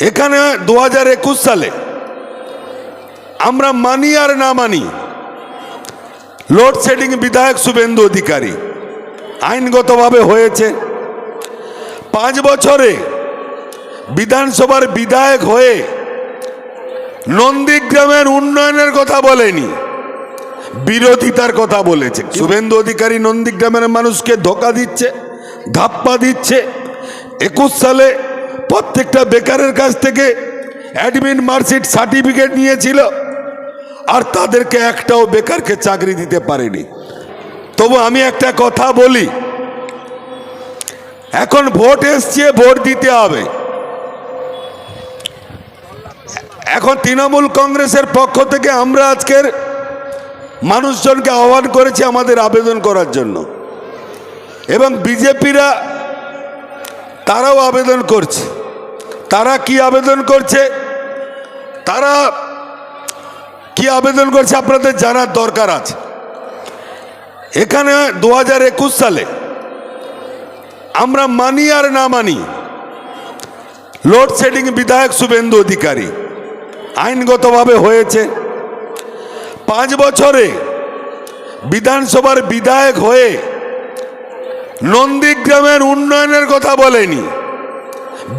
এখানে 2021 সালে আমরা মানি আর না মানি, লোডশেডিং বিধায়ক শুভেন্দু অধিকারী আইনগতভাবে হয়েছে। 5 বছরে বিধানসভার বিধায়ক হয়ে নন্দীগ্রামের উন্নয়নের কথা বলেনি, বিরোধিতার কথা বলেছে। শুভেন্দু অধিকারী নন্দীগ্রামের মানুষকে ধোঁকা দিচ্ছে, ধাপ্পা দিচ্ছে। 21 সালে প্রত্যেকটা বেকারের কাছ থেকে অ্যাডমিন মার্কশিট সার্টিফিকেট নিয়েছিল, আর তাদেরকে একটাও বেকারকে চাকরি দিতে পারেনি। তবু আমি একটা কথা বলি, এখন ভোট এসছে, ভোট দিতে হবে। এখন তৃণমূল কংগ্রেসের পক্ষ থেকে আমরা আজকের মানুষজনকে আহ্বান করেছি আমাদের আবেদন করার জন্য, এবং বিজেপিরা তারাও আবেদন করছে। তারা কি আবেদন করছে, আপনাদের জানার দরকার আছে। এখানে 2021 সালে আমরা মানি আর না মানি, লোডশেডিং বিধায়ক শুভেন্দু অধিকারী আইনগতভাবে হয়েছে। 5 বছরে বিধানসভার বিধায়ক হয়ে নন্দীগ্রামের উন্নয়নের কথা বলেনি,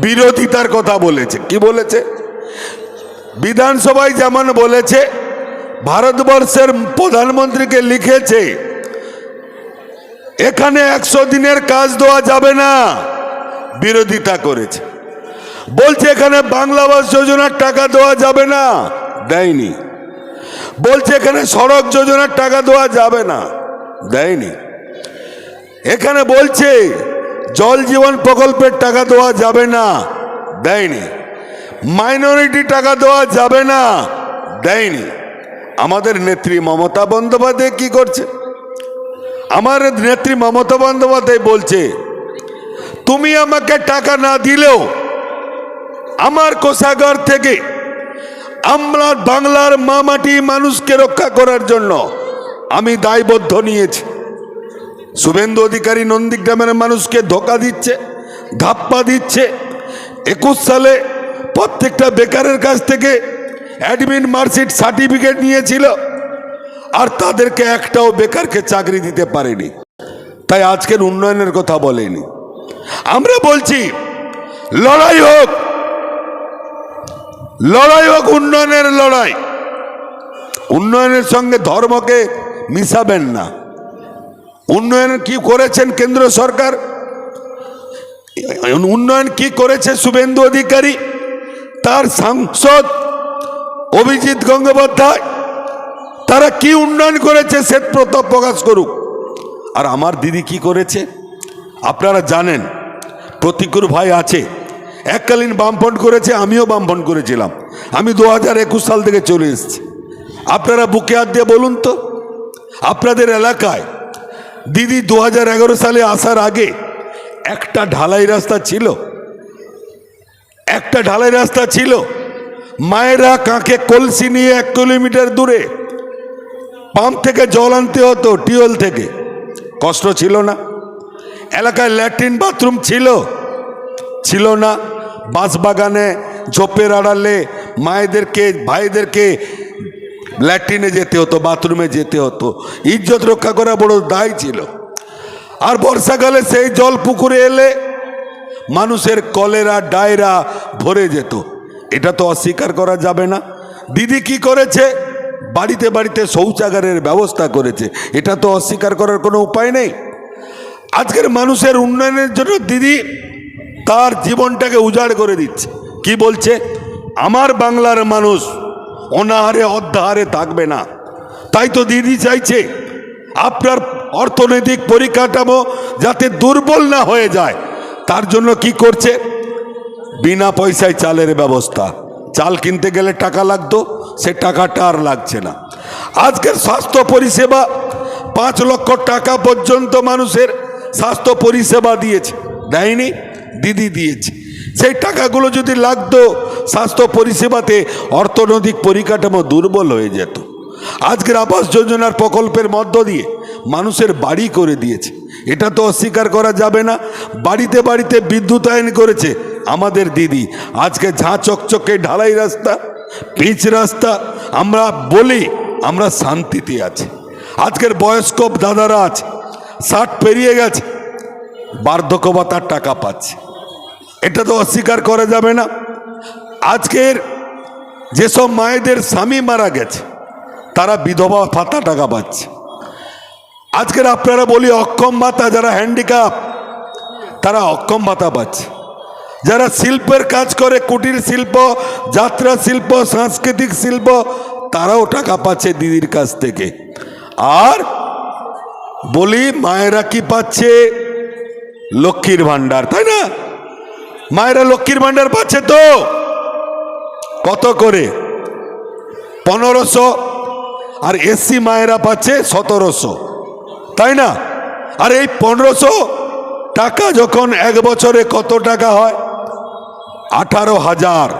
বিরোধিতার কথা বলেছে। কি বলেছে? বিধানসভায় যেমন বলেছে, ভারতবর্ষের প্রধানমন্ত্রীকে লিখেছে এখানে 100 দিনের কাজ দেওয়া যাবে না, বিরোধিতা করেছে। বলছে এখানে বাংলা আবাস যোজনার টাকা দেওয়া যাবে না, দেয়নি। বলছে এখানে সড়ক যোজনার টাকা দেওয়া যাবে না, দেয়নি। এখানে বলছে জল জীবন প্রকল্পের টাকা দেওয়া যাবে না, দেয়নি। মাইনরিটি টাকা দেওয়া যাবে না, দেয়নি। আমাদের নেত্রী মমতা বন্দ্যোপাধ্যায় কি করছে? আমার নেত্রী মমতা বন্দ্যোপাধ্যায় বলছে, তুমি আমাকে টাকা না দিলেও আমার কোষাগার থেকে আমরা বাংলার মামাটি মানুষকে রক্ষা করার জন্য আমি দায়বদ্ধ নিয়েছি। শুভেন্দু অধিকারী নন্দীগ্রামের মানুষকে ধোঁকা দিচ্ছে, ধাপ্পা দিচ্ছে। 21 সালে প্রত্যেকটা বেকারের কাছ থেকে অ্যাডমিন মার্কশিট সার্টিফিকেট নিয়েছিল, আর তাদেরকে একটাও বেকারকে চাকরি দিতে পারেনি। তাই আজকের উন্নয়নের কথা বলেনি। আমরা বলছি লড়াই হোক, লড়াই হোক, উন্নয়নের লড়াই। উন্নয়নের সঙ্গে ধর্মকে মিশাবেন না। উন্নয়ন কি করেছেন কেন্দ্র সরকার, উন্নয়ন কি করেছে শুভেন্দু অধিকারী, তার সাংসদ অভিজিৎ গঙ্গোপাধ্যায়, তারা কি উন্নয়ন করেছে শ্বেত প্রকাশ করুক। আর আমার দিদি কি করেছে আপনারা জানেন। প্রতিকুর ভাই আছে, এককালীন বামফ্রন্ট করেছে, আমিও বামফ্রন্ট করেছিলাম। আমি 2021 সাল থেকে চলে এসেছি। আপনারা বুকে হাত দিয়ে বলুন তো, আপনাদের এলাকায় দিদি 2011 সালে আসার আগে একটা ঢালাই রাস্তা ছিল? একটা ঢালাই রাস্তা ছিল? মায়েরা কাঁখে কলসি নিয়ে 1 কিলোমিটার দূরে পাম্প থেকে জল আনতে হতো, টিউবওয়েল থেকে। কষ্ট ছিল না? এলাকায় ল্যাট্রিন বাথরুম ছিল না? বাঁশবাগানে ঝোপের আড়ালে মায়েদেরকে ভাইদেরকে ল্যাট্রিনে যেতে হতো, বাথরুমে যেতে হতো। ইজ্জত রক্ষা করা বড় দায় ছিল। আর বর্ষাকালে সেই জল পুকুরে এলে মানুষের কলেরা ডায়রা ভরে যেত। এটা তো অস্বীকার করা যাবে না। দিদি কি করেছে? বাড়িতে বাড়িতে শৌচাগারের ব্যবস্থা করেছে। এটা তো অস্বীকার করার কোনো উপায় নেই। আজকের মানুষের উন্নয়নের জন্য দিদি তার জীবনটাকে উজাড় করে দিচ্ছে। কি বলছে? আমার বাংলার মানুষ অনাহারে অর্ধাহারে থাকবে না। তাই তো দিদি চাইছে আপনার অর্থনৈতিক পরিকাঠামো যাতে দুর্বল না হয়ে যায়, তার জন্য কি করছে? বিনা পয়সায় চালের ব্যবস্থা। চাল কিনতে গেলে টাকা লাগতো, সে টাকাটা আর লাগছে না। আজকের স্বাস্থ্য পরিষেবা 5 লক্ষ টাকা পর্যন্ত মানুষের স্বাস্থ্য পরিষেবা দিয়েছে, দেয়নি? দিদি দিয়েছে। সেই টাকাগুলো যদি লাগতো স্বাস্থ্য পরিষেবাতে, অর্থনৈতিক পরিকাঠামো দুর্বল হয়ে যেত। আজকের আবাস যোজনার প্রকল্পের মধ্য দিয়ে মানুষের বাড়ি করে দিয়েছে। এটা তো অস্বীকার করা যাবে না। বাড়িতে বাড়িতে বিদ্যুতায়ন করেছে আমাদের দিদি। আজকে ঝাঁ চকচকে ঢালাই রাস্তা, পিচ রাস্তা, আমরা বলি আমরা শান্তিতে আছি। আজকের বয়স্ক দাদারা আছে, 60 পেরিয়ে গেছে, বার্ধক্য ভাতার টাকা পাচ্ছে, এটা তো অস্বীকার করা যাবে না। আজকের যেসব মায়েদের স্বামী মারা গেছে তারা বিধবা ভাতা টাকা পাচ্ছে। আজকের আপনারা বলি অক্ষম ভাতা, যারা হ্যান্ডিক্যাপ তারা অক্ষম ভাতা পাচ্ছে। যারা শিল্পের কাজ করে, কুটির শিল্প, যাত্রা শিল্প, সাংস্কৃতিক শিল্প, তারাও টাকা পাচ্ছে দিদির কাছ থেকে। আর বলি মায়েরা কি পাচ্ছে? লক্ষ্মীর ভান্ডার, তাই না? মায়েরা লক্ষ্মীর ভান্ডার পাচ্ছে তো কত করে? 1500, আর এসসি মায়েরা পাচ্ছে 1700, তাই না? আর এই 1500 টাকা যখন এক বছরে কত টাকা হয়? 18,000।